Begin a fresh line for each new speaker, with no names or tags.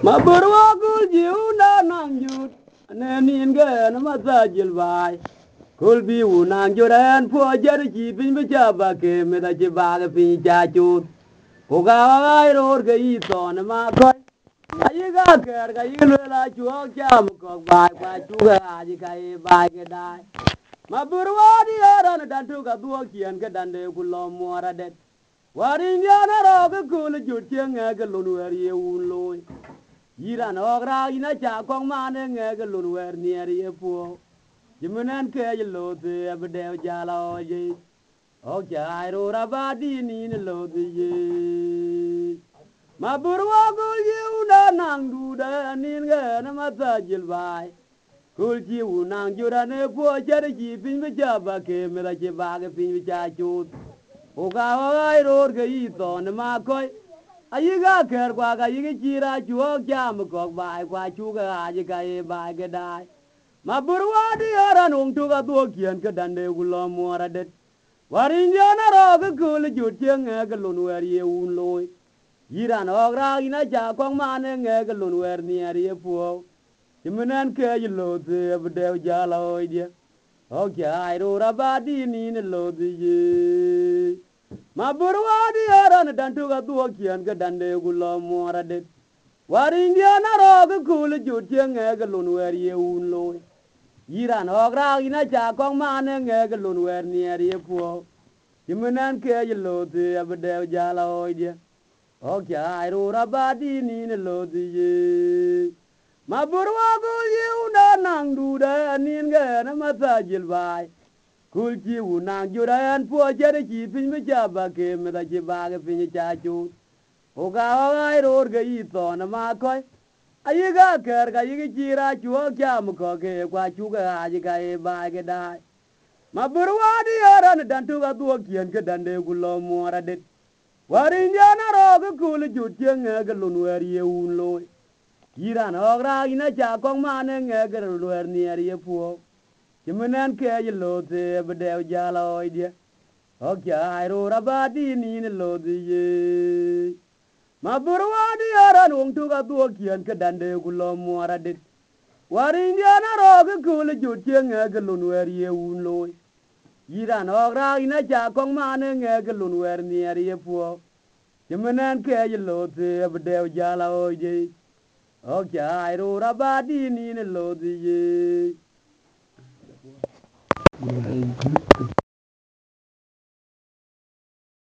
Ma burwa kul jiuna nang jut ne nin ge na ma sa jil bai kul bi u nang juren po jar ji pin bi cha ba ke me da ji ba ge pin cha chut ko ga ai ror ge i to na ma ko ai ga ker ga i le la chu cha mu ko bai kwa chu ga ji ka i bai ge dai ma burwa di era na dan tu ga duo kien ge dan de ku lo mo ra det warin ya na ro ge kul jut che nge ge lu nu er ye un loy Yiran ogra ina cha kong mane nge ke lun wer nier ye po. Jimunen ke ye lote abde jala oje. Ok cha ro rabadi ni ne lote ye. Ma burwa gul ye una nang du da nin ge na mata jil bai. Kul chi unang jura ne po cher chi pin bi cha ba ke me la chi ba ke pin bi cha chut. Oga ai ro ke i to ne ma koi. Ayiga ker kwa ka yigi chira chuo jam ko bai kwa chu ga aji ka e bai ga dai ma burwa di ara nung tu ga duo kien ka dande gulo mora det warin jana ro ga kul ju tieng ga lun wer ye un loy yira no gra ina ja kong mane nge ga lun wer ni ari ye po timunan ke yi lo te abde jala oidie o kya ai ro rabadi ni ne lo di ye ma burwa di era na dan tu ga duo kien ga dande gulo mora det warin dia na ro ga kul ju tieng ga lun wer ye un loy yira no gra ina ja kong mane nge ga lun wer ni ari ye po timunan ke yi lo te abde jala oidie o kya ai ro rabadi ni ne lo di ye ma burwa gul ye una nang du da nin ga na mata jil bai kul chi u nang juran po jere chi pin mi cha ba ke me da chi ba ke pin cha chu o ga ai ror ga i to na ma ko ai ga ker ga yi chi ra chu kya mu ko ke kwa chu ga ji ga e ba ke dai ma burwa di ara na dan tu ga duo kien ke dan de gu lo mo ra det warin ja na ro ga kul ju tieng ga lun wer ye un loy yiran ogra ina cha kong mane nge ga lun wer ni er ye po Jimunen ke ye lote abde jala oidie o kya ai ro rabadi ni ne lodi ye ma burwa di ara nung tu ga duo kien ke dande gulo mo ra dit warin dia na ro ga kul ju tieng ga lun wer ye un loy yiran ogra ina cha kong mane nge ga lun wer ni er ye po Jimunen ke ye lote abde jala oidie o kya ai ro rabadi ni ne lodi ye